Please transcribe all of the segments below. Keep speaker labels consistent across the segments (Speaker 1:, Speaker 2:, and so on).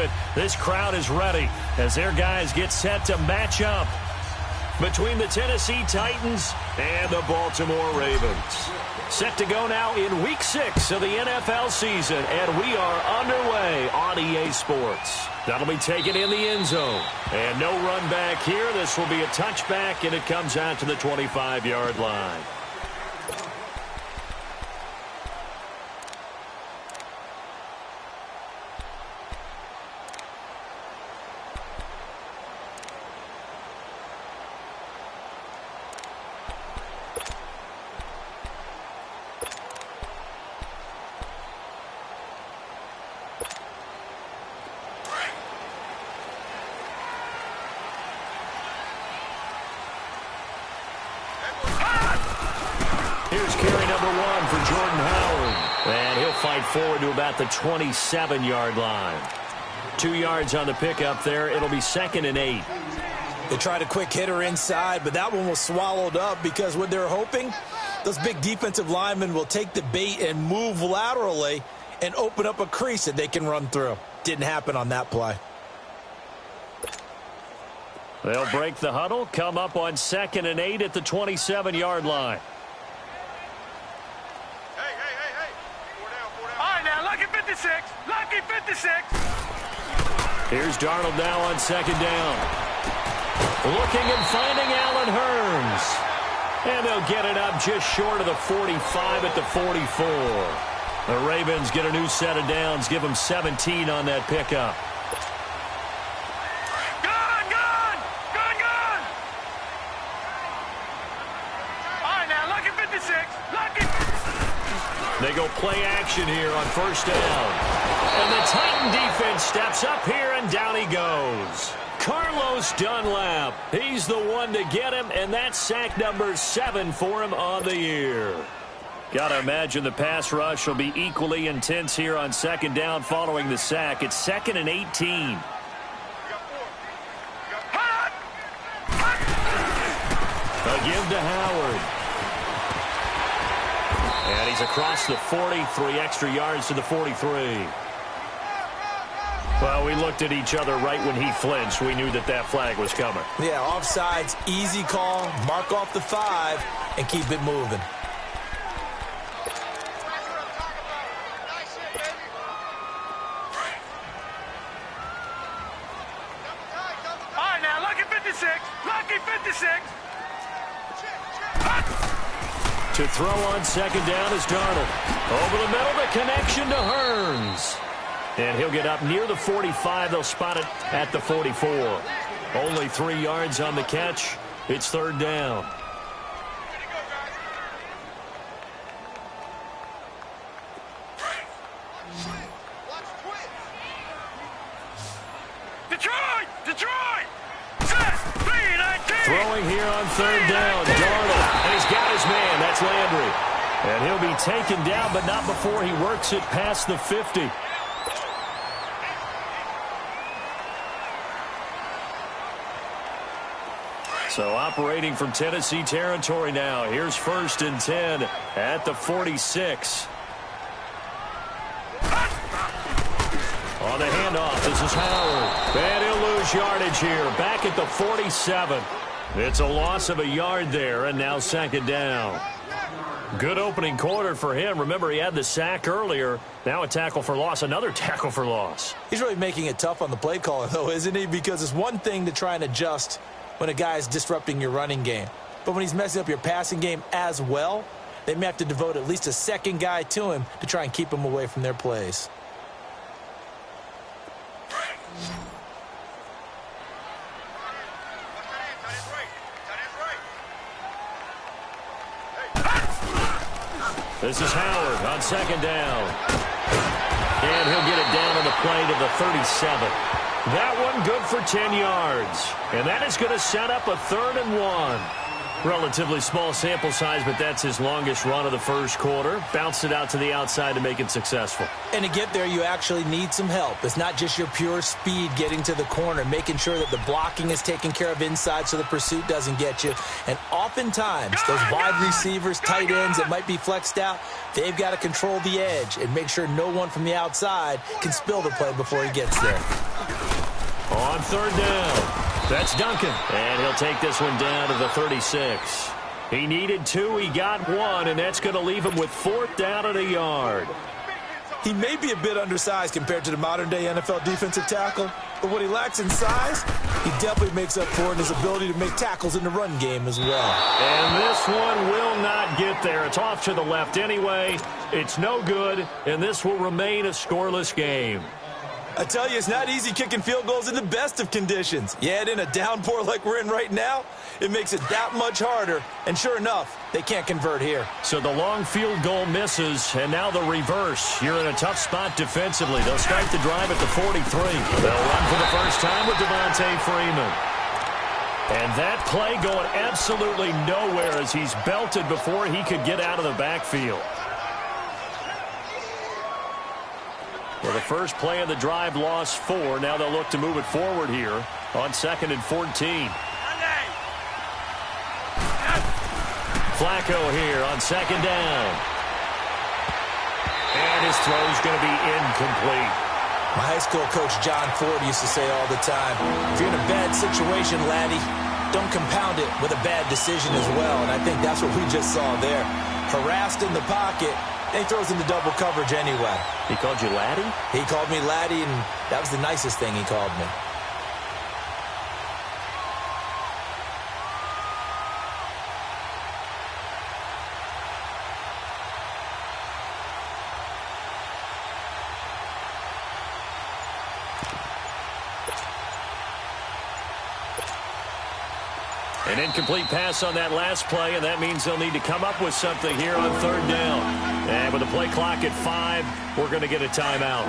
Speaker 1: it. This crowd is ready as their guys get set to match up between the Tennessee Titans and the Baltimore Ravens. Set to go now in Week 6 of the NFL season, and we are underway on EA Sports. That'll be taken in the end zone. And no run back here. This will be a touchback, and it comes out to the 25-yard line. Here's carry number 1 for Jordan Howard. And he'll fight forward to about the 27-yard line. 2 yards on the pickup there. It'll be 2nd and 8.
Speaker 2: They tried a quick hitter inside, but that one was swallowed up because what they're hoping, those big defensive linemen will take the bait and move laterally and open up a crease that they can run through. Didn't happen on that play.
Speaker 1: They'll break the huddle, come up on 2nd and 8 at the 27-yard line.
Speaker 3: Lucky 56.
Speaker 1: Here's Darnold now on 2nd down. Looking and finding Allen Hurns. And they'll get it up just short of the 45 at the 44. The Ravens get a new set of downs, give them 17 on that pickup.
Speaker 3: Gone! All right, now, lucky 56.
Speaker 1: They go play action here on 1st down. And the Titan defense steps up here, and down he goes. Carlos Dunlap. He's the one to get him, and that's sack number 7 for him on the year. Got to imagine the pass rush will be equally intense here on 2nd down following the sack. It's 2nd and 18. A give to Howard. And he's across the 40, 3 extra yards to the 43. Well, we looked at each other right when he flinched. We knew that that flag was coming.
Speaker 2: Yeah, offsides, easy call, mark off the 5, and keep it moving.
Speaker 3: All right, now, lucky 56. Lucky 56.
Speaker 1: To throw on 2nd down is Darnold. Over the middle, the connection to Hurns. And he'll get up near the 45. They'll spot it at the 44. Only 3 yards on the catch. It's 3rd down.
Speaker 3: Detroit! Set! 3-19!
Speaker 1: Throwing here on 3rd down. Darnold. And he's got his man. That's Landry. And he'll be taken down, but not before he works it past the 50. So operating from Tennessee territory now. Here's 1st and 10 at the 46. On the handoff, this is Howard. And he'll lose yardage here. Back at the 47. It's a loss of a yard there, and now 2nd down. Good opening quarter for him. Remember, he had the sack earlier. Now a tackle for loss, another tackle for loss.
Speaker 2: He's really making it tough on the play caller, though, isn't he? Because it's one thing to try and adjust when a guy is disrupting your running game. But when he's messing up your passing game as well, they may have to devote at least a second guy to him to try and keep him away from their plays.
Speaker 1: This is Howard on 2nd down. And he'll get it down on the play to the 37. That one good for 10 yards. And that is going to set up a 3rd and 1. Relatively small sample size, but that's his longest run of the first quarter. Bounced it out to the outside to make it successful.
Speaker 2: And to get there, you actually need some help. It's not just your pure speed getting to the corner, making sure that the blocking is taken care of inside so the pursuit doesn't get you. And oftentimes, those wide receivers, tight ends that might be flexed out, they've got to control the edge and make sure no one from the outside can spill the play before he gets there.
Speaker 1: On third down, that's Duncan. And he'll take this one down to the 36. He needed 2, he got 1, and that's going to leave him with 4th down and a yard.
Speaker 2: He may be a bit undersized compared to the modern-day NFL defensive tackle, but what he lacks in size, he definitely makes up for in his ability to make tackles in the run game as well.
Speaker 1: And this one will not get there. It's off to the left anyway. It's no good, and this will remain a scoreless game.
Speaker 2: I tell you, it's not easy kicking field goals in the best of conditions. Yet in a downpour like we're in right now, it makes it that much harder. And sure enough, they can't convert here.
Speaker 1: So the long field goal misses, and now the reverse. You're in a tough spot defensively. They'll start the drive at the 43. They'll run for the first time with Devontae Freeman. And that play going absolutely nowhere as he's belted before he could get out of the backfield. Well, the first play of the drive lost 4. Now they'll look to move it forward here on 2nd and 14. Flacco here on 2nd down. And his throw's going to be incomplete.
Speaker 2: My high school coach John Ford used to say all the time, if you're in a bad situation, laddie, don't compound it with a bad decision as well. And I think that's what we just saw there. Harassed in the pocket. He throws into double coverage anyway.
Speaker 1: He called you laddie?
Speaker 2: He called me laddie, and that was the nicest thing he called me.
Speaker 1: An incomplete pass on that last play, and that means they'll need to come up with something here on 3rd down. And with the play clock at 5, we're going to get a timeout.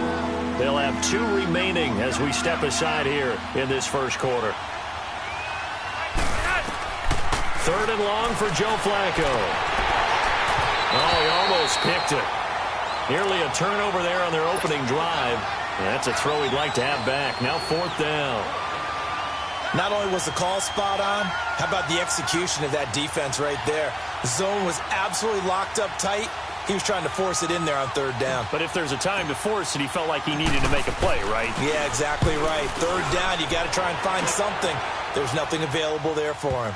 Speaker 1: They'll have 2 remaining as we step aside here in this first quarter. 3rd and long for Joe Flacco. Oh, he almost picked it. Nearly a turnover there on their opening drive. And that's a throw he'd like to have back. Now 4th down.
Speaker 2: Not only was the call spot on, how about the execution of that defense right there? The zone was absolutely locked up tight. He was trying to force it in there on 3rd down.
Speaker 1: But if there's a time to force it, he felt like he needed to make a play, right?
Speaker 2: Yeah, exactly right. 3rd down, you got to try and find something. There's nothing available there for him.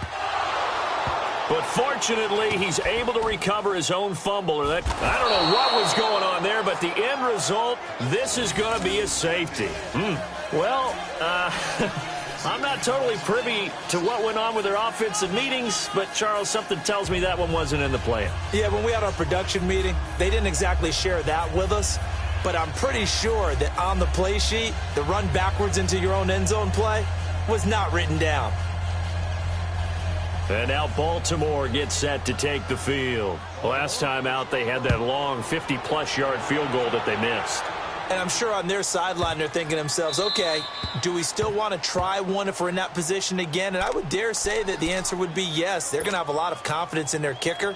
Speaker 1: But fortunately, he's able to recover his own fumble. Or that, I don't know what was going on there, but the end result, this is going to be a safety. Well, I'm not totally privy to what went on with their offensive meetings, but, Charles, something tells me that one wasn't in the plan.
Speaker 2: Yeah, when we had our production meeting, they didn't exactly share that with us, but I'm pretty sure that on the play sheet, the run backwards into your own end zone play was not written down.
Speaker 1: And now Baltimore gets set to take the field. Last time out, they had that long 50-plus yard field goal that they missed.
Speaker 2: And I'm sure on their sideline, they're thinking to themselves, okay, do we still want to try one if we're in that position again? And I would dare say that the answer would be yes. They're going to have a lot of confidence in their kicker.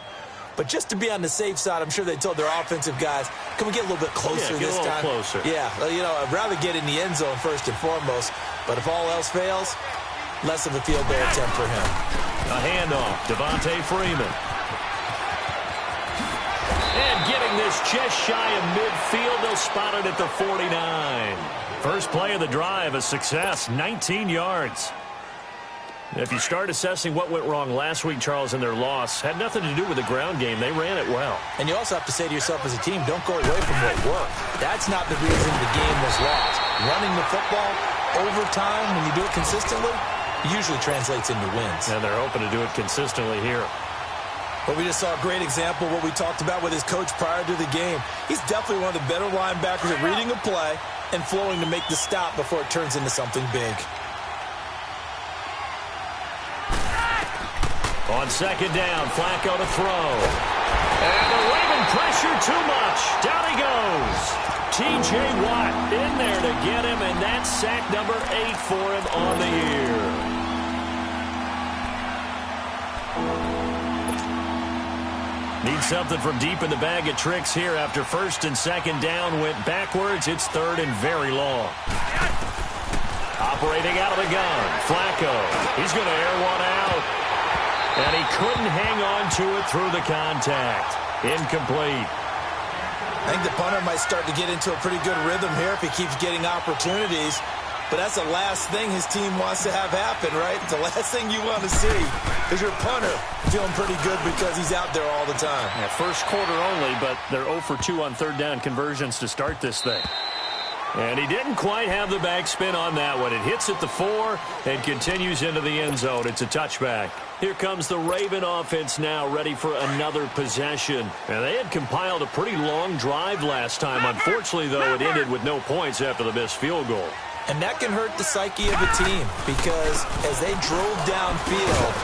Speaker 2: But just to be on the safe side, I'm sure they told their offensive guys, can we get a little bit closer this time?
Speaker 1: Closer.
Speaker 2: Yeah, you know, I'd rather get in the end zone first and foremost. But if all else fails, less of a field goal attempt for him.
Speaker 1: A handoff, Devontae Freeman. And getting this just shy of midfield, they'll spot it at the 49. First play of the drive, a success, 19 yards. If you start assessing what went wrong last week, Charles, in their loss, had nothing to do with the ground game. They ran it well.
Speaker 2: And you also have to say to yourself as a team, don't go away from what worked. That's not the reason the game was lost. Running the football over time, when you do it consistently, usually translates into wins.
Speaker 1: And they're hoping to do it consistently here.
Speaker 2: But we just saw a great example of what we talked about with his coach prior to the game. He's definitely one of the better linebackers at reading a play and flowing to make the stop before it turns into something big.
Speaker 1: On second down, Flacco to throw. And the Raven pressure too much. Down he goes. T.J. Watt in there to get him, and that's sack number 8 for him on the year. Need something from deep in the bag of tricks here after first and second down went backwards. It's third and very long. Operating out of the gun, Flacco. He's going to air one out. And he couldn't hang on to it through the contact. Incomplete.
Speaker 2: I think the punter might start to get into a pretty good rhythm here if he keeps getting opportunities. But that's the last thing his team wants to have happen, right? The last thing you want to see is your punter feeling pretty good because he's out there all the time.
Speaker 1: Yeah, first quarter only, but they're 0 for 2 on third down conversions to start this thing. And he didn't quite have the backspin on that one. It hits at the 4 and continues into the end zone. It's a touchback. Here comes the Raven offense now, ready for another possession. And they had compiled a pretty long drive last time. Unfortunately, though, it ended with no points after the missed field goal.
Speaker 2: And that can hurt the psyche of a team because as they drove downfield,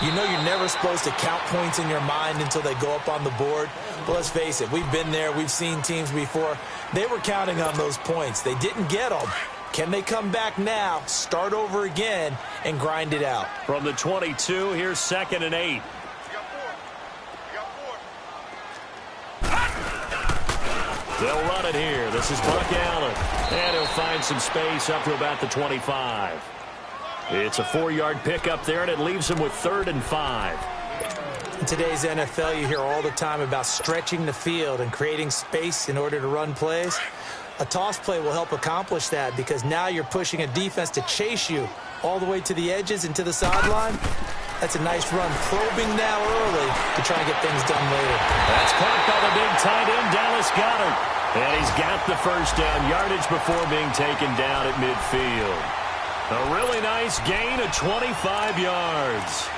Speaker 2: you know you're never supposed to count points in your mind until they go up on the board. But let's face it, we've been there. We've seen teams before. They were counting on those points. They didn't get them. Can they come back now, start over again, and grind it out?
Speaker 1: From the 22, here's 2nd and 8. They'll run it here. This is Buck Allen. And he'll find some space up to about the 25. It's a 4-yard pickup there, and it leaves him with 3rd and 5.
Speaker 2: In today's NFL, you hear all the time about stretching the field and creating space in order to run plays. A toss play will help accomplish that because now you're pushing a defense to chase you all the way to the edges and to the sideline. That's a nice run, probing now early to try and get things done later.
Speaker 1: That's caught by the big tight end, Dallas Goedert. And he's got the first down yardage before being taken down at midfield. A really nice gain of 25 yards.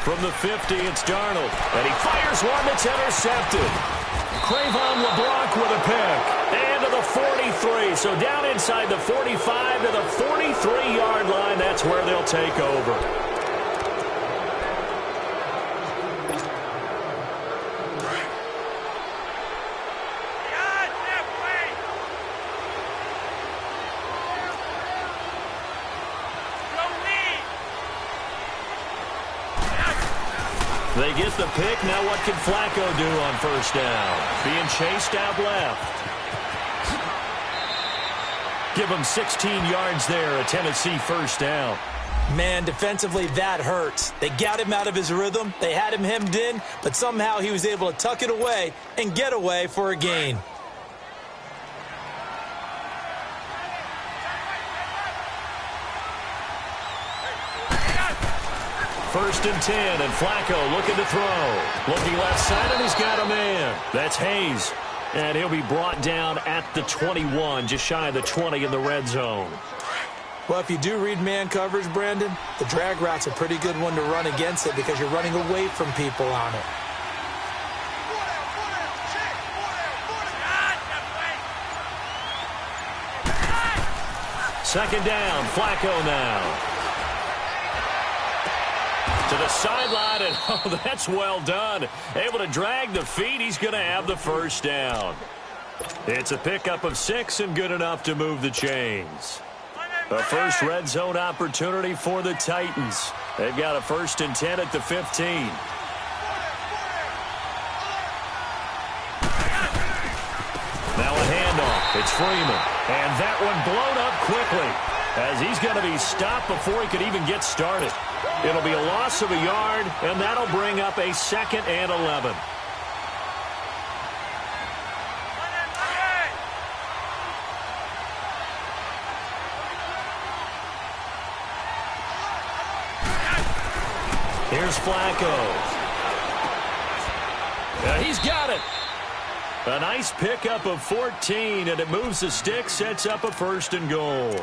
Speaker 1: From the 50, it's Darnold. And he fires one that's intercepted. Crayvon LeBlanc with a pick. And to the 43. So down inside the 45 to the 43-yard line. That's where they'll take over. They get the pick. Now what can Flacco do on first down? Being chased out left. Give him 16 yards there, a Tennessee first down.
Speaker 2: Man, defensively, that hurts. They got him out of his rhythm. They had him hemmed in, but somehow he was able to tuck it away and get away for a gain.
Speaker 1: First and 10, and Flacco looking to throw. Looking left side, and he's got a man. That's Hayes. And he'll be brought down at the 21, just shy of the 20 in the red zone.
Speaker 2: Well, if you do read man coverage, Brandon, the drag route's a pretty good one to run against it because you're running away from people on it.
Speaker 1: Second down, Flacco now. To the sideline, and oh, that's well done. Able to drag the feet. He's going to have the first down. It's a pickup of 6 and good enough to move the chains. A first red zone opportunity for the Titans. They've got a 1st and 10 at the 15. Now a handoff. It's Freeman. And that one blown up quickly as he's going to be stopped before he could even get started. It'll be a loss of a yard, and that'll bring up a 2nd and 11. Here's Flacco. He's got it. A nice pickup of 14, and it moves the stick, sets up a 1st and goal.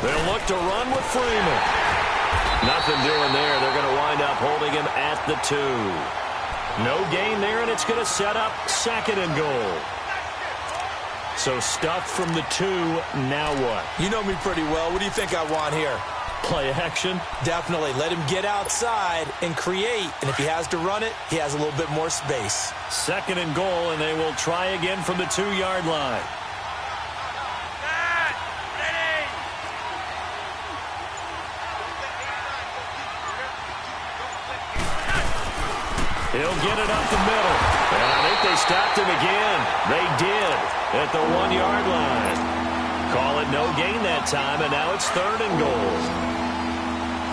Speaker 1: They'll look to run with Freeman. Nothing doing there. They're going to wind up holding him at the 2. No gain there, and it's going to set up 2nd and goal. So stuff from the 2. Now what?
Speaker 2: You know me pretty well. What do you think I want here?
Speaker 1: Play action.
Speaker 2: Definitely. Let him get outside and create. And if he has to run it, he has a little bit more space.
Speaker 1: 2nd and goal, and they will try again from the 2-yard line. He'll get it up the middle. And I think they stopped him again. They did at the 1-yard line. Call it no gain that time, and now it's 3rd and goal.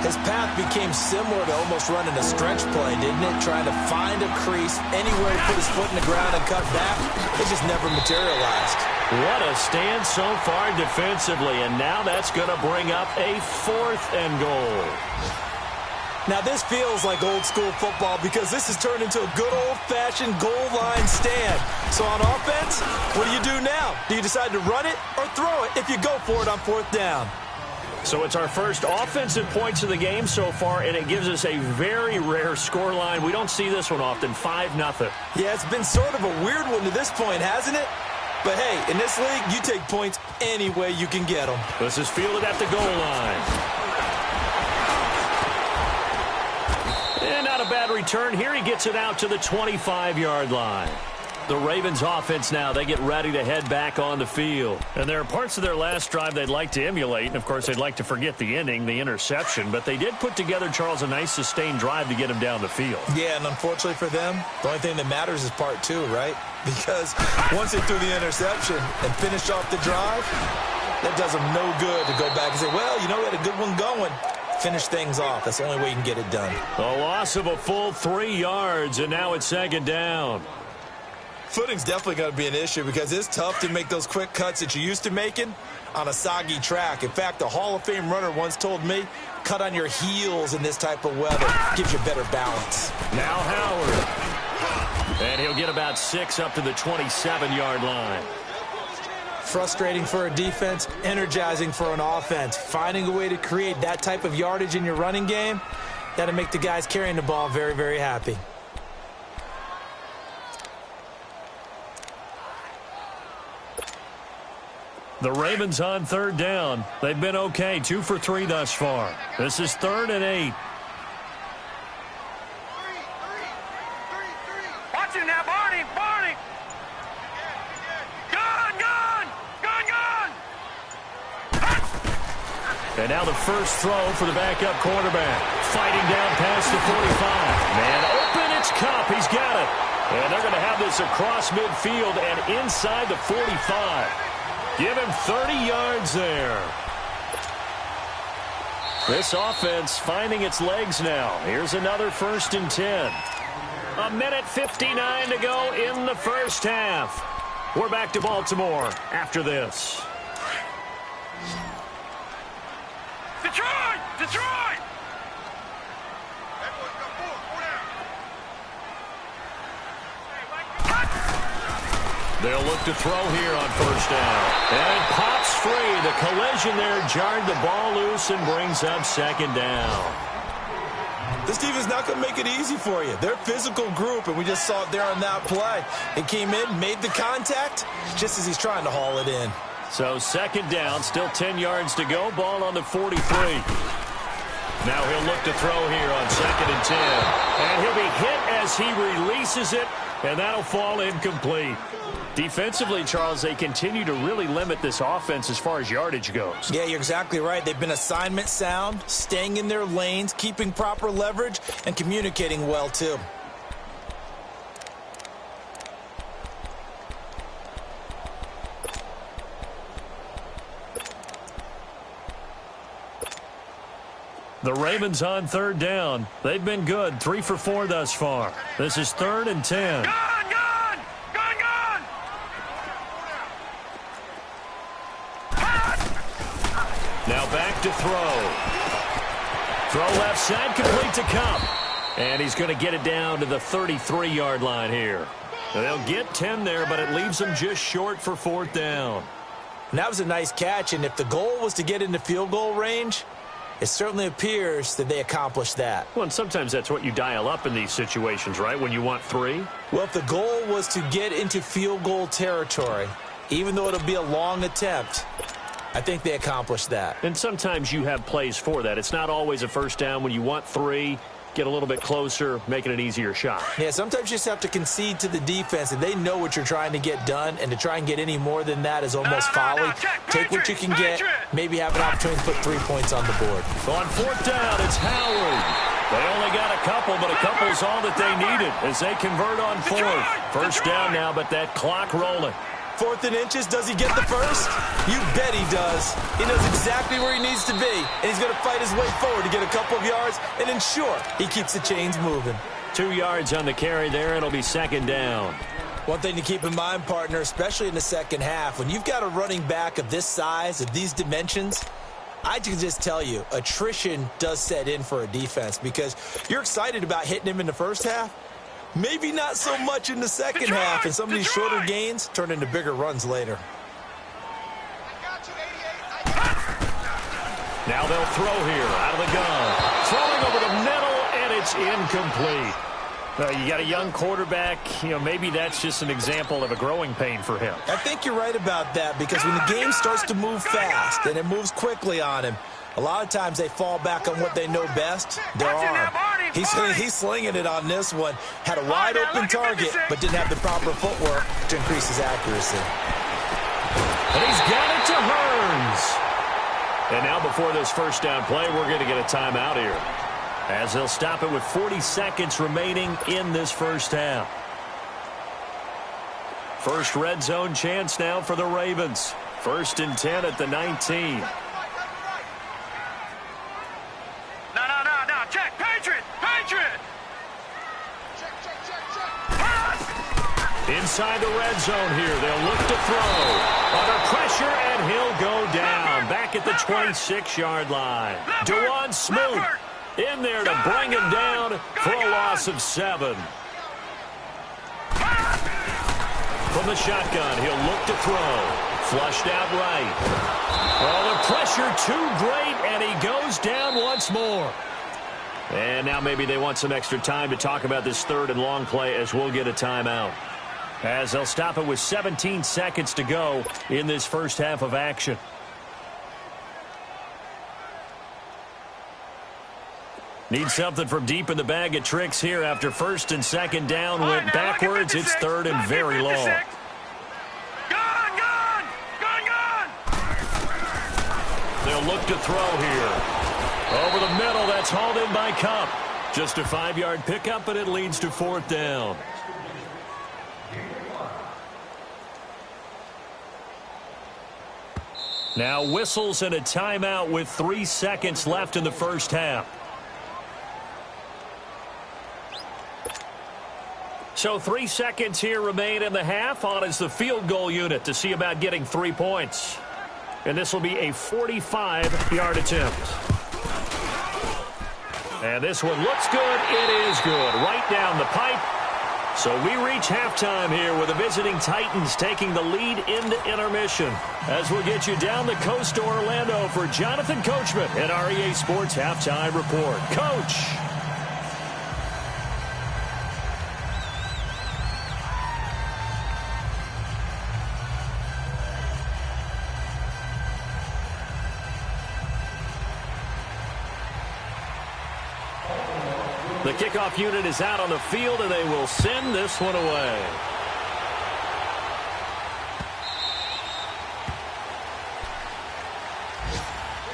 Speaker 2: His path became similar to almost running a stretch play, didn't it? Trying to find a crease anywhere to put his foot in the ground and cut back. It just never materialized.
Speaker 1: What a stand so far defensively, and now that's going to bring up a 4th and goal.
Speaker 2: Now, this feels like old-school football because this has turned into a good old-fashioned goal line stand. So on offense, what do you do now? Do you decide to run it or throw it if you go for it on 4th down?
Speaker 1: So it's our first offensive points of the game so far, and it gives us a very rare scoreline. We don't see this one often, 5-0.
Speaker 2: Yeah, it's been sort of a weird one to this point, hasn't it? But, hey, in this league, you take points any way you can get them.
Speaker 1: This is fielded at the goal line. And not a bad return. Here he gets it out to the 25-yard line. The Ravens offense now, they get ready to head back on the field. And there are parts of their last drive they'd like to emulate. And, of course, they'd like to forget the ending, the interception. But they did put together, Charles, a nice sustained drive to get him down the field.
Speaker 2: Yeah, and unfortunately for them, the only thing that matters is part 2, right? Because once they threw the interception and finished off the drive, that does them no good to go back and say, well, you know, we had a good one going. Finish things off. That's the only way you can get it done.
Speaker 1: A loss of a full 3 yards, and now it's 2nd down.
Speaker 2: Footing's definitely going to be an issue because it's tough to make those quick cuts that you're used to making on a soggy track. In fact, a Hall of Fame runner once told me, cut on your heels in this type of weather. Gives you better balance.
Speaker 1: Now Howard. And he'll get about 6 up to the 27-yard line.
Speaker 2: Frustrating for a defense, energizing for an offense. Finding a way to create that type of yardage in your running game, that'll make the guys carrying the ball very, very happy.
Speaker 1: The Ravens on 3rd down. They've been okay, 2 for 3 thus far. This is 3rd and 8.
Speaker 3: Watch it now, Barney, Barney.
Speaker 1: And now the first throw for the backup quarterback. Fighting down past the 45. Man open, it's Kupp. He's got it. And they're going to have this across midfield and inside the 45. Give him 30 yards there. This offense finding its legs now. Here's another 1st and 10. 1:59 to go in the first half. We're back to Baltimore after this.
Speaker 3: Detroit! Detroit!
Speaker 1: They'll look to throw here on 1st down. And it pops free. The collision there jarred the ball loose and brings up 2nd down.
Speaker 2: This defense is not going to make it easy for you. They're a physical group, and we just saw it there on that play. It came in, made the contact, just as he's trying to haul it in.
Speaker 1: So 2nd down, still 10 yards to go. Ball on the 43. Now he'll look to throw here on 2nd and 10. And he'll be hit as he releases it, and that'll fall incomplete. Defensively, Charles, they continue to really limit this offense as far as yardage goes.
Speaker 2: Yeah, you're exactly right. They've been assignment sound, staying in their lanes, keeping proper leverage, and communicating well, too.
Speaker 1: The Ravens on 3rd down. They've been good, 3 for 4 thus far. This is 3rd and 10.
Speaker 3: Gone!
Speaker 1: Now back to throw. Throw left side, complete to Kupp. And he's going to get it down to the 33-yard line here. They'll get 10 there, but it leaves them just short for 4th down.
Speaker 2: And that was a nice catch, and if the goal was to get into field goal range, it certainly appears that they accomplished that.
Speaker 1: Well, and sometimes that's what you dial up in these situations, right, when you want 3?
Speaker 2: Well, if the goal was to get into field goal territory, even though it'll be a long attempt, I think they accomplished that.
Speaker 1: And sometimes you have plays for that. It's not always a first down when you want 3. Get a little bit closer, making an easier shot.
Speaker 2: Yeah, sometimes you just have to concede to the defense, and they know what you're trying to get done, and to try and get any more than that is almost folly. Take what you can get, maybe have an opportunity to put 3 points on the board.
Speaker 1: On 4th down, it's Howard. They only got a couple, but a couple is all that they needed as they convert on 4th. First down now, but that clock rolling.
Speaker 2: 4th and inches, does he get the first? You bet he does. He knows exactly where he needs to be, and he's going to fight his way forward to get a couple of yards and ensure he keeps the chains moving.
Speaker 1: 2 yards on the carry there. It'll be 2nd down.
Speaker 2: One thing to keep in mind, partner, especially in the second half, when you've got a running back of this size, of these dimensions, I can just tell you, attrition does set in for a defense because you're excited about hitting him in the first half. Maybe not so much in the second half, and some of these shorter gains turn into bigger runs later.
Speaker 1: Now they'll throw here out of the gun. Throwing over the middle, and it's incomplete. You got a young quarterback. Maybe that's just an example of a growing pain for him.
Speaker 2: I think you're right about that because when the game starts to move fast and it moves quickly on him, a lot of times they fall back on what they know best, their arm. He's slinging it on this one. Had a wide-open target, but didn't have the proper footwork to increase his accuracy.
Speaker 1: And he's got it to Hearns. And now before this first down play, we're going to get a timeout here, as they'll stop it with 40 seconds remaining in this first half. First red zone chance now for the Ravens. 1st and 10 at the 19. Inside the red zone here. They'll look to throw. Under pressure, and he'll go down. Back at the 26-yard line. DeJuan Smoot in there to bring him down for a loss of 7. From the shotgun, he'll look to throw. Flushed out right. Oh, the pressure too great, and he goes down once more. And now maybe they want some extra time to talk about this 3rd and long play as we'll get a timeout, as they'll stop it with 17 seconds to go in this first half of action. Need something from deep in the bag of tricks here after 1st and 2nd down went backwards. It's 3rd and very long. They'll look to throw here. Over the middle, that's hauled in by Cup. Just a 5-yard pickup, but it leads to 4th down. Now whistles and a timeout with 3 seconds left in the first half. So 3 seconds here remain in the half. On is the field goal unit to see about getting 3 points. And this will be a 45-yard attempt. And this one looks good. It is good. Right down the pipe. So we reach halftime here with the visiting Titans taking the lead into intermission. As we'll get you down the coast to Orlando for Jonathan Coachman at our EA Sports Halftime Report. Coach. The kickoff unit is out on the field, and they will send this one away.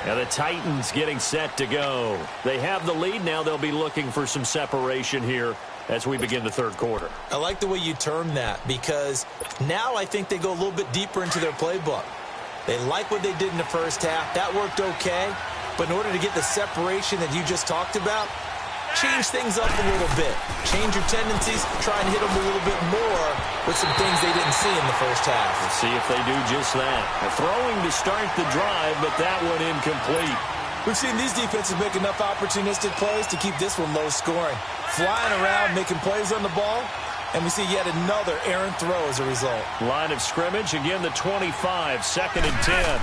Speaker 1: And the Titans getting set to go. They have the lead. Now they'll be looking for some separation here as we begin the 3rd quarter.
Speaker 2: I like the way you term that because now I think they go a little bit deeper into their playbook. They like what they did in the first half. That worked okay. But in order to get the separation that you just talked about, change things up a little bit. Change your tendencies. Try and hit them a little bit more with some things they didn't see in the first half.
Speaker 1: Let's see if they do just that. Throwing to start the drive, but that one incomplete.
Speaker 2: We've seen these defenses make enough opportunistic plays to keep this one low scoring. Flying around, making plays on the ball, and we see yet another errant throw as a result.
Speaker 1: Line of scrimmage, again the 25, 2nd and 10.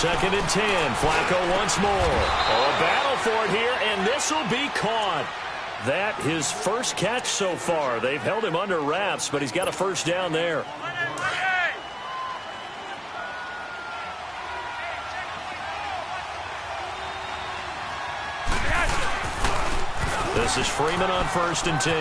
Speaker 1: 2nd and 10. Flacco once more. Oh, a battle for it here, and this will be caught. That his first catch so far. They've held him under wraps, but he's got a first down there. This is Freeman on 1st and 10.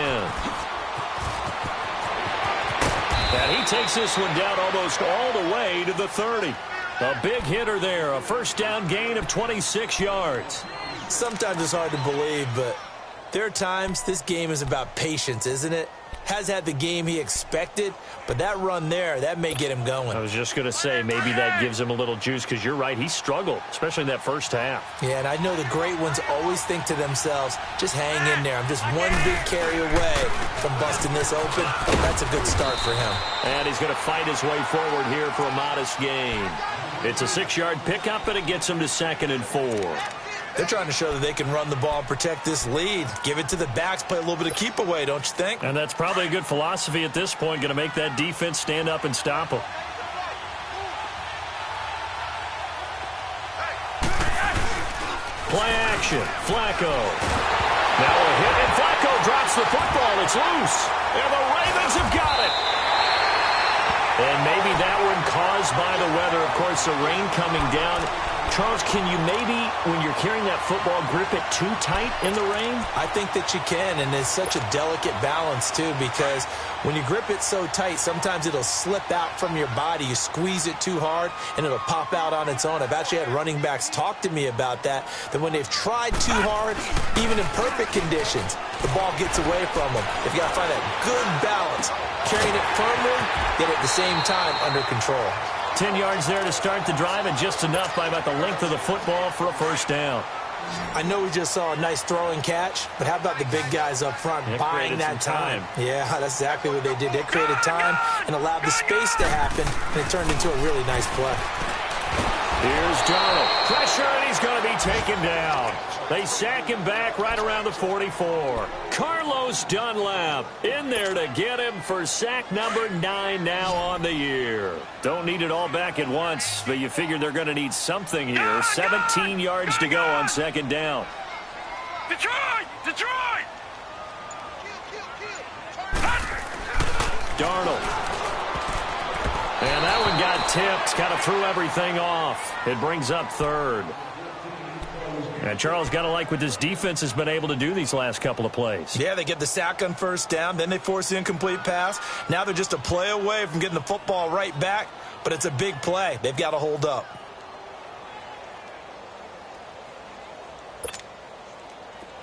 Speaker 1: And he takes this one down almost all the way to the 30. A big hitter there, a first down gain of 26 yards.
Speaker 2: Sometimes it's hard to believe, but there are times this game is about patience, isn't it? Has had the game he expected, but that run there, that may get him going.
Speaker 1: I was just going to say, maybe that gives him a little juice, because you're right, he struggled, especially in that first half.
Speaker 2: Yeah, and I know the great ones always think to themselves, just hang in there. I'm just one big carry away from busting this open. That's a good start for him.
Speaker 1: And he's going to fight his way forward here for a modest gain. It's a 6-yard pickup, and it gets him to 2nd and 4.
Speaker 2: They're trying to show that they can run the ball and protect this lead. Give it to the backs, play a little bit of keep away, don't you think?
Speaker 1: And that's probably a good philosophy at this point, going to make that defense stand up and stop them. Play action, Flacco. Now a hit, and Flacco drops the football. It's loose, and the Ravens have got it. And maybe that one caused by the weather. Of course, the rain coming down. Charles, can you maybe, when you're carrying that football, grip it too tight in the rain?
Speaker 2: I think that you can, and it's such a delicate balance, too, because when you grip it so tight, sometimes it'll slip out from your body. You squeeze it too hard, and it'll pop out on its own. I've actually had running backs talk to me about that when they've tried too hard, even in perfect conditions, the ball gets away from them. They've got to find that good balance, carrying it firmly, yet at the same time under control.
Speaker 1: 10 yards there to start the drive, and just enough by about the length of the football for a first down.
Speaker 2: I know we just saw a nice throw and catch, but how about the big guys up front buying that time? Yeah, that's exactly what they did. They created time and allowed the space to happen, and it turned into a really nice play.
Speaker 1: Here's Darnold. Pressure, and he's going to be taken down. They sack him back right around the 44. Carlos Dunlap in there to get him for sack number 9 now on the year. Don't need it all back at once, but you figure they're going to need something here. 17 yards to go on 2nd down.
Speaker 3: Detroit! Detroit!
Speaker 1: Darnold. And that one got tipped, kind of threw everything off. It brings up 3rd. And Charles, got to like what this defense has been able to do these last couple of plays.
Speaker 2: Yeah, they get the sack on 1st down, then they force the incomplete pass. Now they're just a play away from getting the football right back, but it's a big play. They've got to hold up.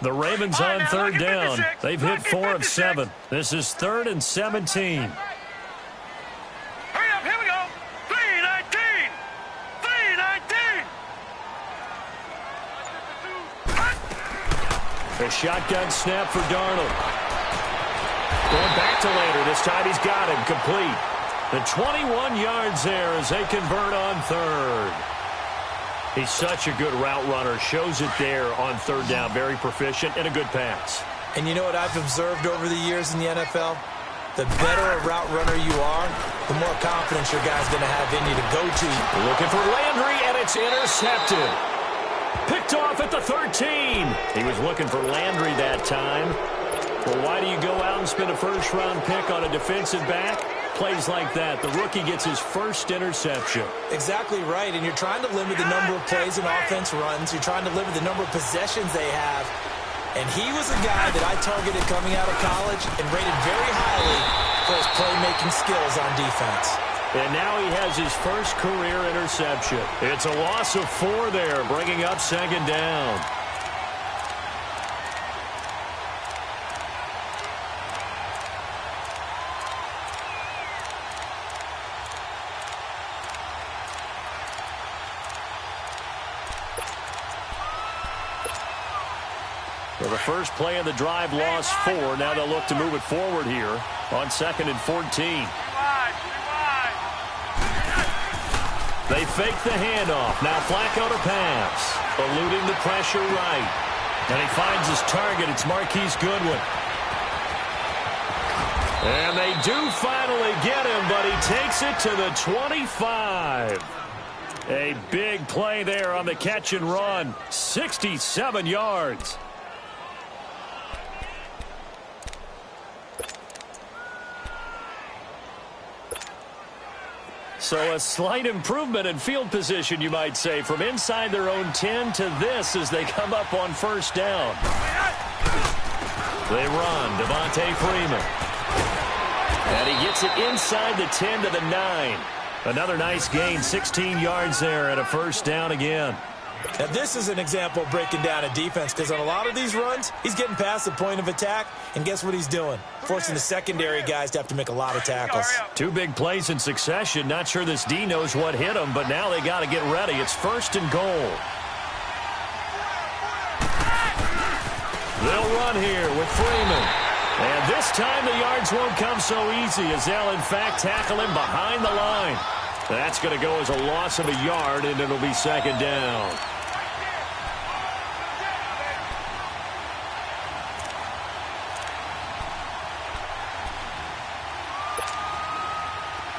Speaker 1: The Ravens on 3rd down. They've hit 4 of 7. This is 3rd and 17. A shotgun snap for Darnold. Going back to later. This time he's got him complete. The 21 yards there as they convert on 3rd. He's such a good route runner. Shows it there on 3rd down. Very proficient and a good pass.
Speaker 2: And you know what I've observed over the years in the NFL? The better a route runner you are, the more confidence your guy's going to have in you to go to.
Speaker 1: Looking for Landry, and it's intercepted. Picked off at the 13. He was looking for Landry that time. Well, why do you go out and spend a first-round pick on a defensive back? Plays like that. The rookie gets his first interception.
Speaker 2: Exactly right, and you're trying to limit the number of plays and offense runs. You're trying to limit the number of possessions they have. And he was a guy that I targeted coming out of college and rated very highly for his playmaking skills on defense.
Speaker 1: And now he has his first career interception. It's a loss of 4 there, bringing up 2nd down. Well, the first play of the drive lost 4. Now they'll look to move it forward here on 2nd and 14. They fake the handoff. Now Flacco to pass. Eluding the pressure right. And he finds his target. It's Marquise Goodwin. And they do finally get him, but he takes it to the 25. A big play there on the catch and run. 67 yards. So a slight improvement in field position, you might say, from inside their own 10 to this as they come up on 1st down. They run. Devontae Freeman. And he gets it inside the 10 to the 9. Another nice gain, 16 yards there and a first down again.
Speaker 2: Now, this is an example of breaking down a defense because on a lot of these runs, he's getting past the point of attack, and guess what he's doing? Forcing the secondary guys to have to make a lot of tackles.
Speaker 1: 2 big plays in succession. Not sure this D knows what hit him, but now they got to get ready. It's first and goal. They'll run here with Freeman. And this time the yards won't come so easy as they'll, in fact, tackle him behind the line. That's going to go as a loss of a yard, and it'll be second down.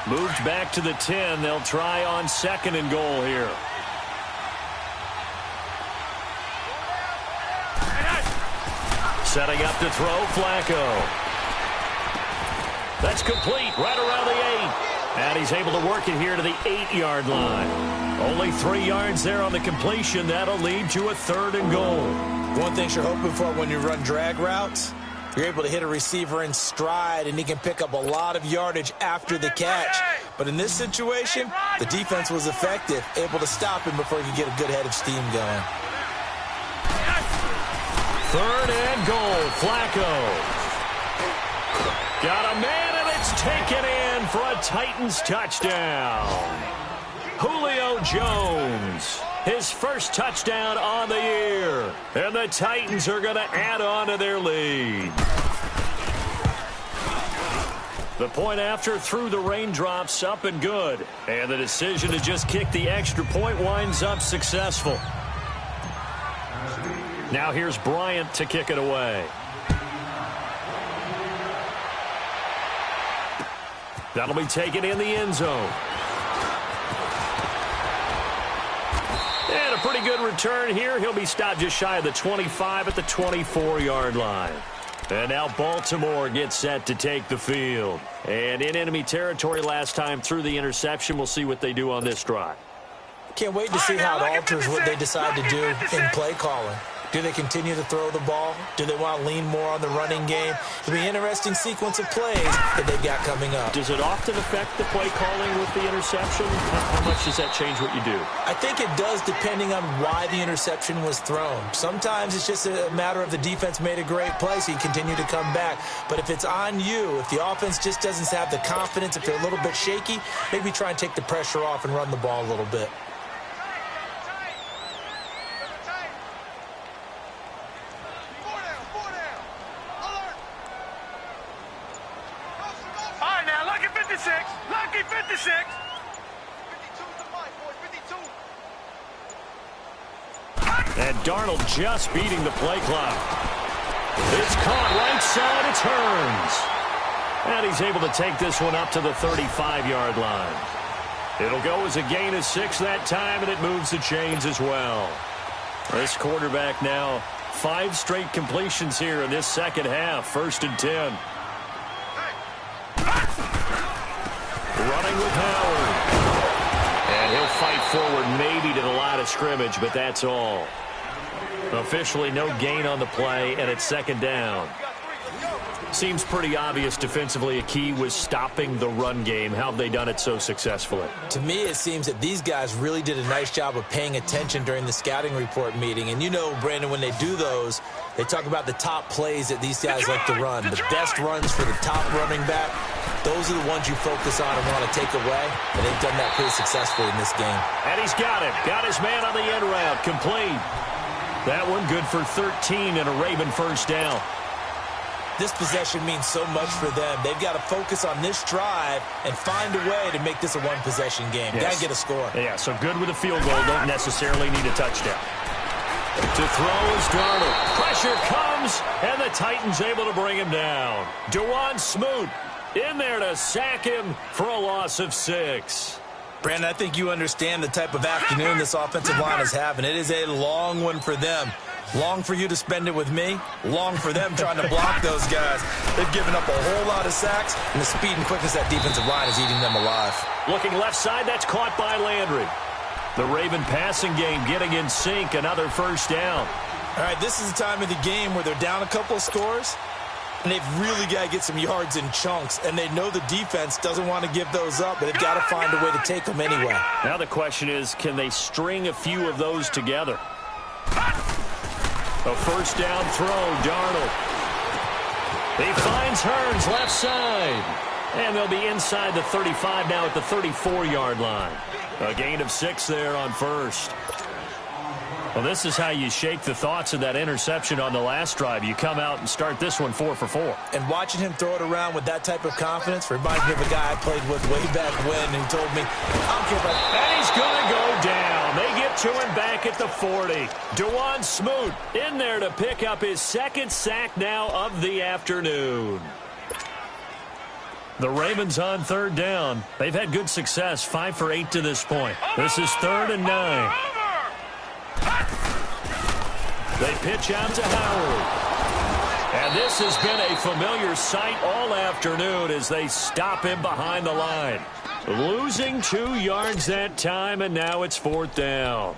Speaker 1: Moved back to the 10. They'll try on second and goal here. Setting up to throw, Flacco. That's complete right around the 8. And he's able to work it here to the 8-yard line. Only 3 yards there on the completion. That'll lead to a third and goal.
Speaker 2: One thing you're hoping for when you run drag routes, you're able to hit a receiver in stride, and he can pick up a lot of yardage after the catch. But in this situation, the defense was effective, able to stop him before he could get a good head of steam going.
Speaker 1: Third and goal, Flacco. Got a man, and it's taken in for a Titans touchdown. Julio Jones, his first touchdown on the year. And the Titans are going to add on to their lead. The point after through the raindrops, up and good. And the decision to just kick the extra point winds up successful. Now here's Bryant to kick it away. That'll be taken in the end zone. And a pretty good return here. He'll be stopped just shy of the 25 at the 24-yard line. And now Baltimore gets set to take the field. And in enemy territory last time through the interception. We'll see what they do on this drive.
Speaker 2: Can't wait to see how it alters what they decide to do in play calling. Do they continue to throw the ball? Do they want to lean more on the running game? It'll be an interesting sequence of plays that they've got coming up.
Speaker 1: Does it often affect the play calling with the interception? How much does that change what you do?
Speaker 2: I think it does depending on why the interception was thrown. Sometimes it's just a matter of the defense made a great play, so you continue to come back. But if it's on you, if the offense just doesn't have the confidence, if they're a little bit shaky, maybe try and take the pressure off and run the ball a little bit.
Speaker 3: Lucky 56. 52
Speaker 4: the fight, boys. 52.
Speaker 1: And Darnold just beating the play clock. It's caught right side. It turns. And he's able to take this one up to the 35-yard line. It'll go as a gain of 6 that time, and it moves the chains as well. This quarterback now 5 straight completions here in this second half. First and 10. Running with Howard. And he'll fight forward maybe to the line of scrimmage, but that's all. Officially no gain on the play, and it's second down. Seems pretty obvious defensively a key was stopping the run game. How have they done it so successfully?
Speaker 2: To me, it seems that these guys really did a nice job of paying attention during the scouting report meeting. And you know, Brandon, when they do those, they talk about the top plays that these guys like to run. The best runs for the top running back. Those are the ones you focus on and want to take away, and they've done that pretty successfully in this game.
Speaker 1: And he's got it. Got his man on the end route. Complete. That one good for 13 and a Raven first down.
Speaker 2: This possession means so much for them. They've got to focus on this drive and find a way to make this a one-possession game.
Speaker 1: Yes.
Speaker 2: Got to get a score.
Speaker 1: Yeah, so good with a field goal. Don't necessarily need a touchdown. To throw is Darnold. Pressure comes, and the Titans able to bring him down. Dewan Smoot in there to sack him for a loss of 6.
Speaker 2: Brandon, I think you understand the type of afternoon this offensive line is having. It is a long one for them. Long for you to spend it with me. Long for them trying to block those guys. They've given up a whole lot of sacks, and the speed and quickness of that defensive line is eating them alive.
Speaker 1: Looking left side, that's caught by Landry. The Raven passing game getting in sync, another first down.
Speaker 2: All right, this is the time of the game where they're down a couple of scores. And they've really got to get some yards in chunks, and they know the defense doesn't want to give those up, but they've got to find a way to take them anyway.
Speaker 1: Now the question is, can they string a few of those together? A first down throw, Darnold. He finds Hearns left side. And they'll be inside the 35 now at the 34-yard line. A gain of 6 there on first. Well, this is how you shake the thoughts of that interception on the last drive. You come out and start this one 4 for 4.
Speaker 2: And watching him throw it around with that type of confidence reminds me of a guy I played with way back when who told me, I don't care about...
Speaker 1: And he's going to go down. They get to him back at the 40. Dewan Smoot in there to pick up his second sack now of the afternoon. The Ravens on third down. They've had good success, 5 for 8 to this point. This is 3rd and 9. They pitch out to Howard. And this has been a familiar sight all afternoon as they stop him behind the line. Losing 2 yards that time, and now it's 4th down.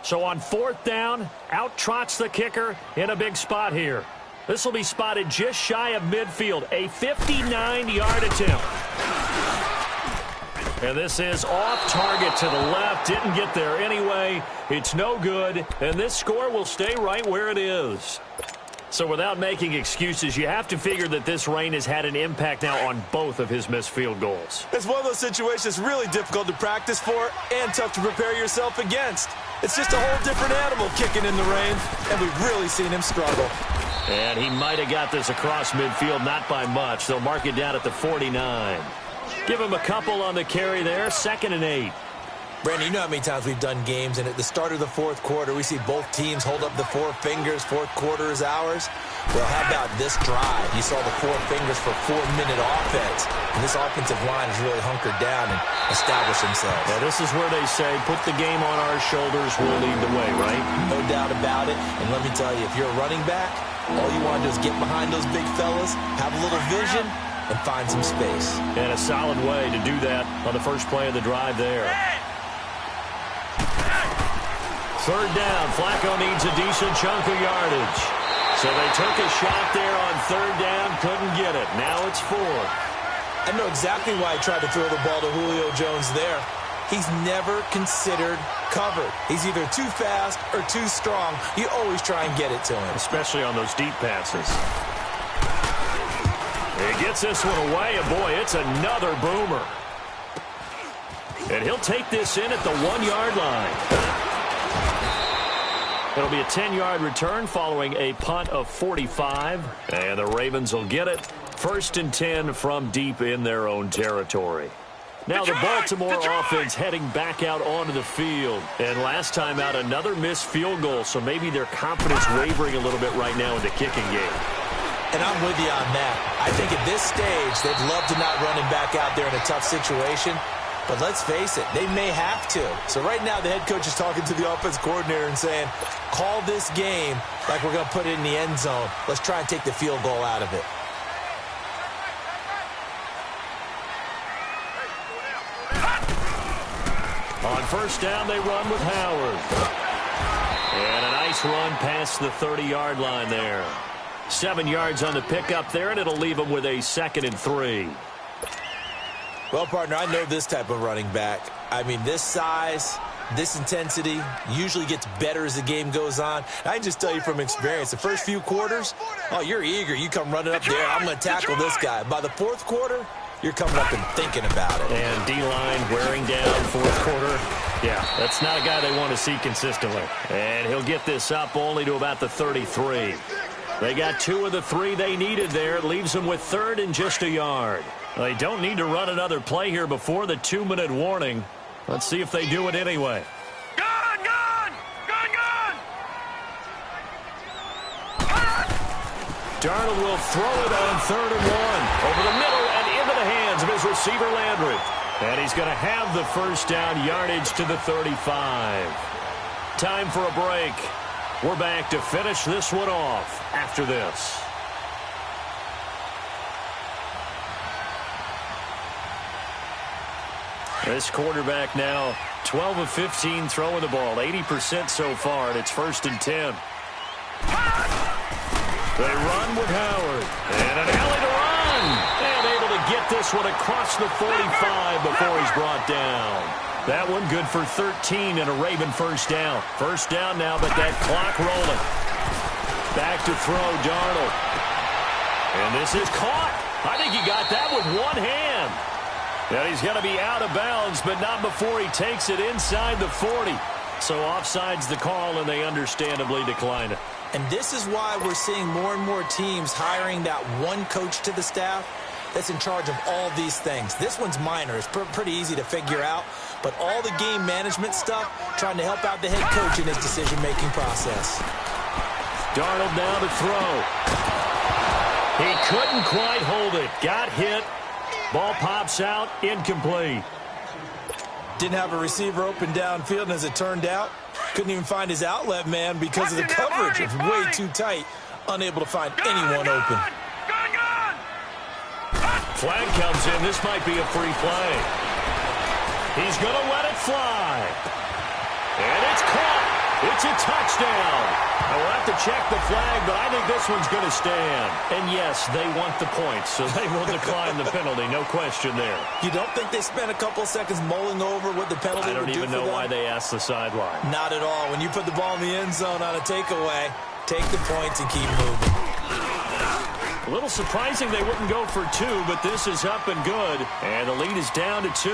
Speaker 1: So on 4th down, out trots the kicker in a big spot here. This will be spotted just shy of midfield, a 59-yard attempt. And this is off target to the left. Didn't get there anyway. It's no good. And this score will stay right where it is. So without making excuses, you have to figure that this rain has had an impact now on both of his missed field goals.
Speaker 2: It's one of those situations really difficult to practice for and tough to prepare yourself against. It's just a whole different animal kicking in the rain, and we've really seen him struggle.
Speaker 1: And he might have got this across midfield, not by much. They'll mark it down at the 49. Give him a couple on the carry there, 2nd and 8.
Speaker 2: Brandon, you know how many times we've done games, and at the start of the 4th quarter, we see both teams hold up the 4 fingers, 4th quarter is ours. Well, how about this drive? You saw the 4 fingers for 4-minute offense, and this offensive line has really hunkered down and established themselves.
Speaker 1: Yeah, this is where they say, put the game on our shoulders, we'll lead the way, right?
Speaker 2: No doubt about it, and let me tell you, if you're a running back, all you want to do is get behind those big fellas, have a little vision, and find some space.
Speaker 1: And a solid way to do that on the first play of the drive there. 3rd down, Flacco needs a decent chunk of yardage. So they took a shot there on 3rd down, couldn't get it. Now it's 4th.
Speaker 2: I know exactly why he tried to throw the ball to Julio Jones there. He's never considered covered. He's either too fast or too strong. You always try and get it to him.
Speaker 1: Especially on those deep passes. He gets this one away, and boy, it's another boomer. And he'll take this in at the 1-yard line. It'll be a 10-yard return following a punt of 45. And the Ravens will get it. 1st and 10 from deep in their own territory. Now the Baltimore offense heading back out onto the field. And last time out, another missed field goal. So maybe their confidence wavering a little bit right now in the kicking game.
Speaker 2: And I'm with you on that. I think at this stage, they'd love to not run him back out there in a tough situation. But let's face it, they may have to. So right now, the head coach is talking to the offense coordinator and saying, call this game like we're going to put it in the end zone. Let's try and take the field goal out of it.
Speaker 1: On 1st down, they run with Howard. And a nice run past the 30-yard line there. 7 yards on the pickup there, and it'll leave them with a 2nd and 3.
Speaker 2: Well, partner, I know this type of running back. I mean, this size, this intensity usually gets better as the game goes on. I can just tell you from experience, the first few quarters, oh, you're eager. You come running up there, I'm going to tackle this guy. By the 4th quarter, you're coming up and thinking about it.
Speaker 1: And D-line wearing down 4th quarter. Yeah, that's not a guy they want to see consistently. And he'll get this up only to about the 33. They got 2 of the 3 they needed there. It leaves them with 3rd and just a yard. They don't need to run another play here before the 2-minute warning. Let's see if they do it anyway.
Speaker 3: Gone, gone! Gone, gone!
Speaker 1: Darnold will throw it on 3rd and 1. Over the middle and into the hands of his receiver Landry. And he's going to have the first down yardage to the 35. Time for a break. We're back to finish this one off after this. This quarterback now 12 of 15 throwing the ball, 80% so far, and it's 1st and 10. They run with Howard, and an alley to run, and able to get this one across the 45 before he's brought down. That one good for 13 and a Raven first down. First down now, but that clock rolling. Back to throw, Darnold. And this is caught. I think he got that with one hand. And he's going to be out of bounds, but not before he takes it inside the 40. So offside's the call, and they understandably decline it.
Speaker 2: And this is why we're seeing more and more teams hiring that one coach to the staff that's in charge of all these things. This one's minor. It's pretty easy to figure out. But all the game management stuff, trying to help out the head coach in his decision-making process.
Speaker 1: Darnold now to throw. He couldn't quite hold it. Got hit. Ball pops out. Incomplete.
Speaker 2: Didn't have a receiver open downfield, and as it turned out, couldn't even find his outlet man because of the coverage. It was way too tight. Unable to find anyone open.
Speaker 1: Flag comes in. This might be a free play. He's going to let it fly. And it's caught. It's a touchdown. Now we'll have to check the flag, but I think this one's going to stand. And yes, they want the points, so they will decline the penalty. No question there.
Speaker 2: You don't think they spent a couple seconds mulling over what the penalty would do for them?
Speaker 1: I don't even know why they asked the sideline.
Speaker 2: Not at all. When you put the ball in the end zone on a takeaway, take the points and keep moving.
Speaker 1: A little surprising they wouldn't go for 2, but this is up and good. And the lead is down to 2.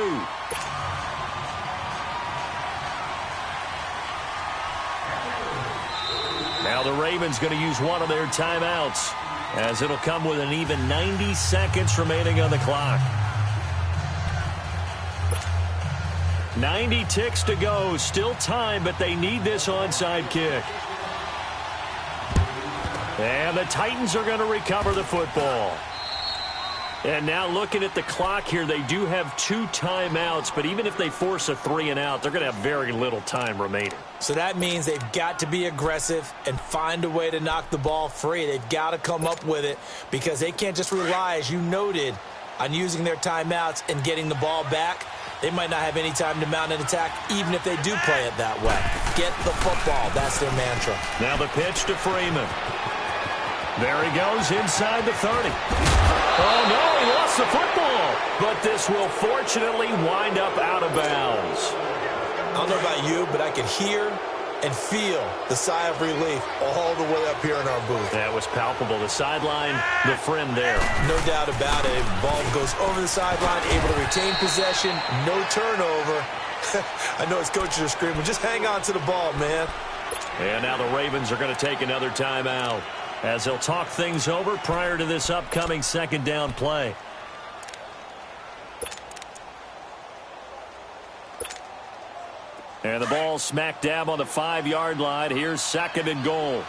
Speaker 1: Now the Ravens going to use one of their timeouts, as it'll come with an even 90 seconds remaining on the clock. 90 ticks to go. Still time, but they need this onside kick. And the Titans are going to recover the football. And now looking at the clock here, they do have 2 timeouts, but even if they force a 3-and-out, they're going to have very little time remaining.
Speaker 2: So that means they've got to be aggressive and find a way to knock the ball free. They've got to come up with it because they can't just rely, as you noted, on using their timeouts and getting the ball back. They might not have any time to mount an attack, even if they do play it that way. Get the football. That's their mantra.
Speaker 1: Now the pitch to Freeman. There he goes inside the 30. Oh, no, he lost the football. But this will fortunately wind up out of bounds.
Speaker 2: I don't know about you, but I could hear and feel the sigh of relief all the way up here in our booth.
Speaker 1: That was palpable. The sideline, the friend there.
Speaker 2: No doubt about it. Ball goes over the sideline, able to retain possession, no turnover. I know his coaches are screaming, just hang on to the ball, man.
Speaker 1: And now the Ravens are going to take another timeout, as they'll talk things over prior to this upcoming second down play. And the ball smack dab on the 5-yard line. Here's 2nd and goal.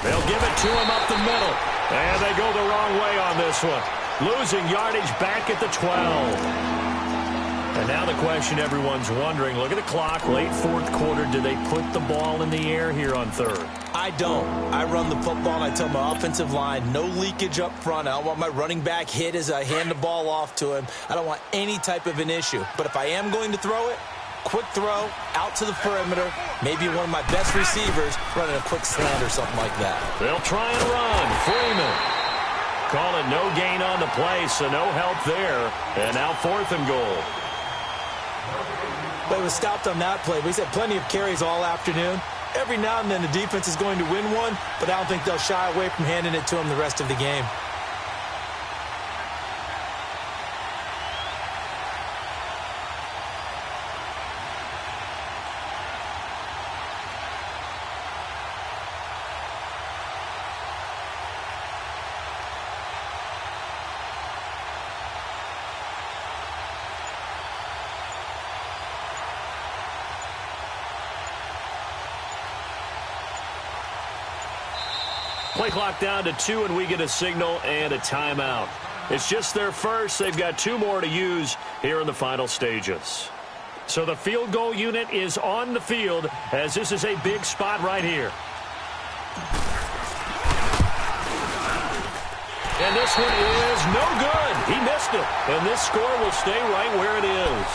Speaker 1: They'll give it to him up the middle. And they go the wrong way on this one. Losing yardage back at the 12. And now the question everyone's wondering, look at the clock, late 4th quarter. Do they put the ball in the air here on 3rd?
Speaker 2: I don't. I run the football, and I tell my offensive line, no leakage up front. I don't want my running back hit as I hand the ball off to him. I don't want any type of an issue. But if I am going to throw it, quick throw, out to the perimeter, maybe one of my best receivers running a quick slant or something like that.
Speaker 1: They'll try and run. Freeman calling no gain on the play, so no help there. And now 4th and goal.
Speaker 2: But it was stopped on that play. He's had plenty of carries all afternoon. Every now and then the defense is going to win one, but I don't think they'll shy away from handing it to him the rest of the game.
Speaker 1: Play clock down to 2, and we get a signal and a timeout. It's just their first. They've got 2 more to use here in the final stages. So the field goal unit is on the field, as this is a big spot right here. And this one is no good. He missed it. And this score will stay right where it is.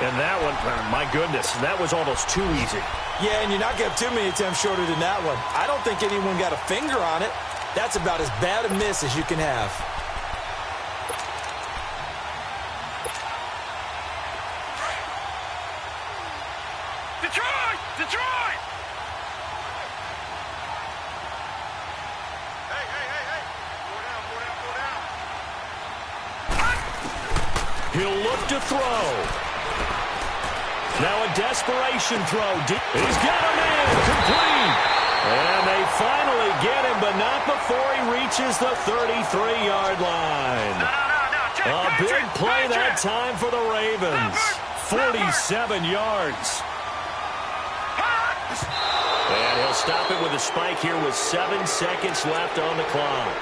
Speaker 1: And that one, my goodness, that was almost too easy.
Speaker 2: Yeah, and you're not going to have too many attempts shorter than that one. I don't think anyone got a finger on it. That's about as bad a miss as you can have.
Speaker 3: Detroit! Detroit! Hey, hey, hey, hey. Go down, go down, go down.
Speaker 1: He'll look to throw. Now a desperation throw. He's got him in. Complete. And they finally get him, but not before he reaches the 33-yard line. A big play that time for the Ravens. 47 yards. And he'll stop it with a spike here with 7 seconds left on the clock.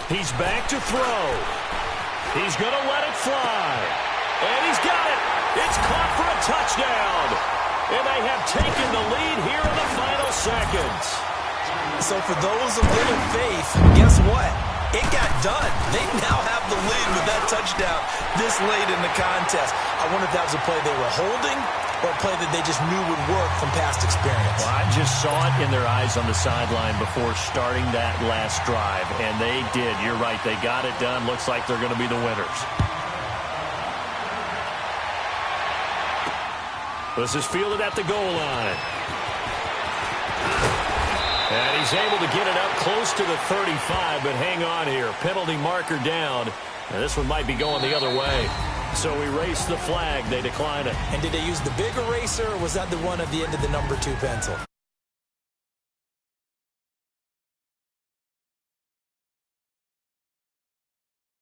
Speaker 1: He's back to throw. He's going to let it fly. And he's got it. It's caught for a touchdown. And they have taken the lead here in the final seconds.
Speaker 2: So for those of little faith, guess what? It got done. They now have the lead with that touchdown this late in the contest. I wonder if that was a play they were holding or a play that they just knew would work from past experience.
Speaker 1: Well, I just saw it in their eyes on the sideline before starting that last drive, and they did. You're right. They got it done. Looks like they're going to be the winners. This is fielded at the goal line. And he's able to get it up close to the 35, but hang on here. Penalty marker down. And this one might be going the other way. So erase the flag. They decline it.
Speaker 2: And did they use the big eraser, or was that the one at the end of the number 2 pencil?